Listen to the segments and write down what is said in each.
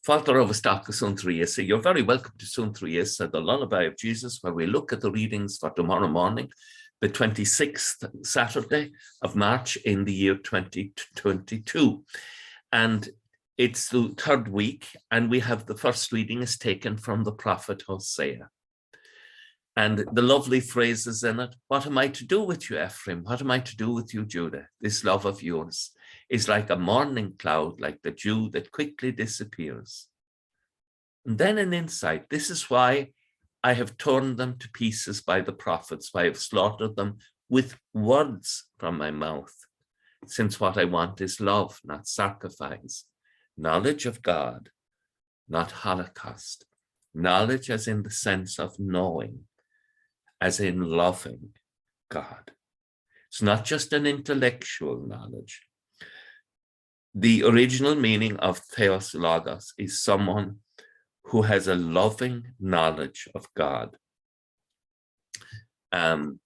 folklore of Suantraí Íosa. You're very welcome to Suantraí Íosa, the Lullaby of Jesus, where we look at the readings for tomorrow morning, the 26th Saturday of March in the year 2022. And it's the third week, and we have the first reading is taken from the prophet Hosea. And the lovely phrases in it: what am I to do with you, Ephraim? What am I to do with you, Judah? This love of yours is like a morning cloud, like the dew that quickly disappears. And then an insight: this is why I have torn them to pieces by the prophets, why I have slaughtered them with words from my mouth, since what I want is love, not sacrifice, knowledge of God, not Holocaust, knowledge as in the sense of knowing, as in loving God. It's not just an intellectual knowledge. The original meaning of theos logos is someone who has a loving knowledge of God. The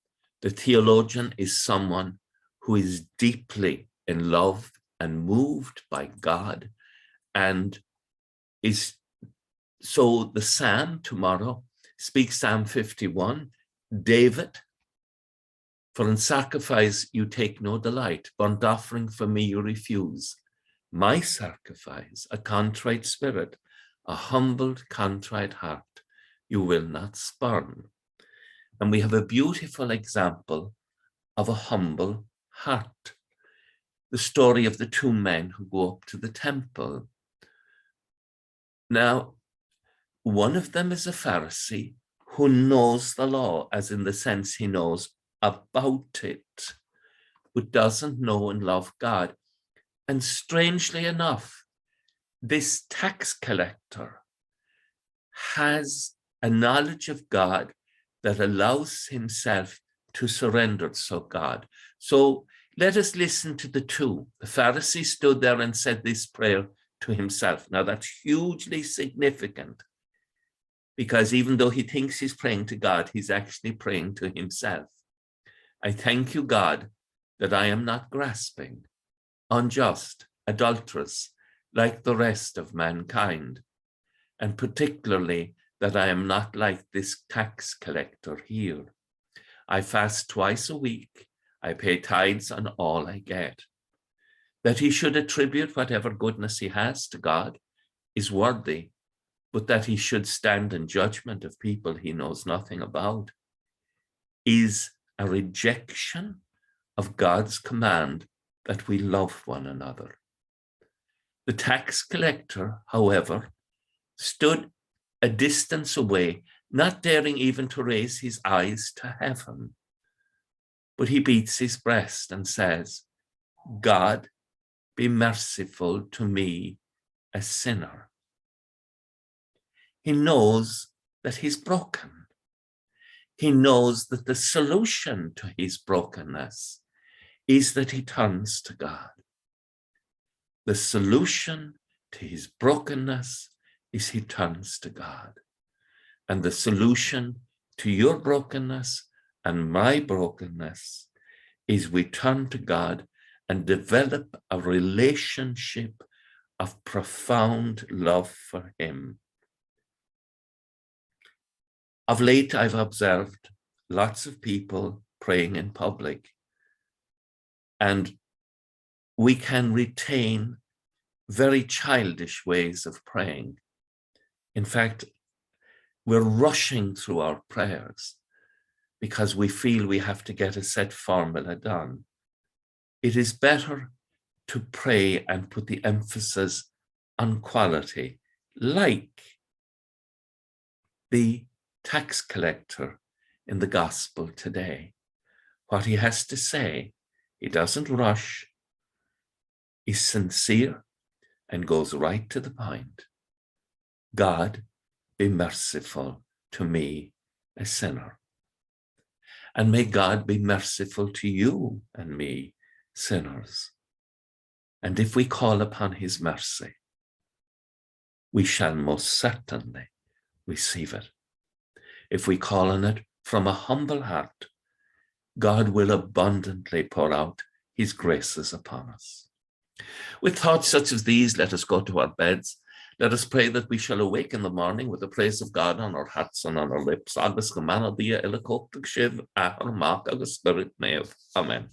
theologian is someone who is deeply in love and moved by God, and is so the psalm tomorrow speaks Psalm 51. David: for in sacrifice you take no delight, burnt offering for me you refuse. My sacrifice, a contrite spirit, a humbled, contrite heart, you will not spurn. And we have a beautiful example of a humble heart. The story of the two men who go up to the temple. Now, one of them is a Pharisee who knows the law, as in the sense he knows about it, but doesn't know and love God. And strangely enough, this tax collector has a knowledge of God that allows himself to surrender to God. So let us listen to the two. The Pharisee stood there and said this prayer to himself. Now that's hugely significant, because even though he thinks he's praying to God, he's actually praying to himself. I thank you, God, that I am not grasping, unjust, adulterous, like the rest of mankind, and particularly that I am not like this tax collector here. I fast twice a week. I pay tithes on all I get. That he should attribute whatever goodness he has to God is worthy, but that he should stand in judgment of people he knows nothing about is a rejection of God's command that we love one another. The tax collector, however, stood a distance away, not daring even to raise his eyes to heaven. But he beats his breast and says, God, be merciful to me, a sinner. He knows that he's broken. He knows that the solution to his brokenness is that he turns to God. The solution to his brokenness is he turns to God. And the solution to your brokenness and my brokenness is we turn to God and develop a relationship of profound love for him. Of late, I've observed lots of people praying in public, and we can retain very childish ways of praying. In fact, we're rushing through our prayers because we feel we have to get a set formula done. It is better to pray and put the emphasis on quality, like the tax collector in the gospel today. What he has to say, he doesn't rush, he's sincere and goes right to the point. God, be merciful to me, a sinner. And may God be merciful to you and me, sinners. And if we call upon his mercy, we shall most certainly receive it. If we call on it from a humble heart, God will abundantly pour out his graces upon us. With thoughts such as these, let us go to our beds Let us pray that we shall awake in the morning with the praise of God on our hearts and on our lips. Agus go manana dia ila cóchtach sibh a mar agus spirit neamh. Amen.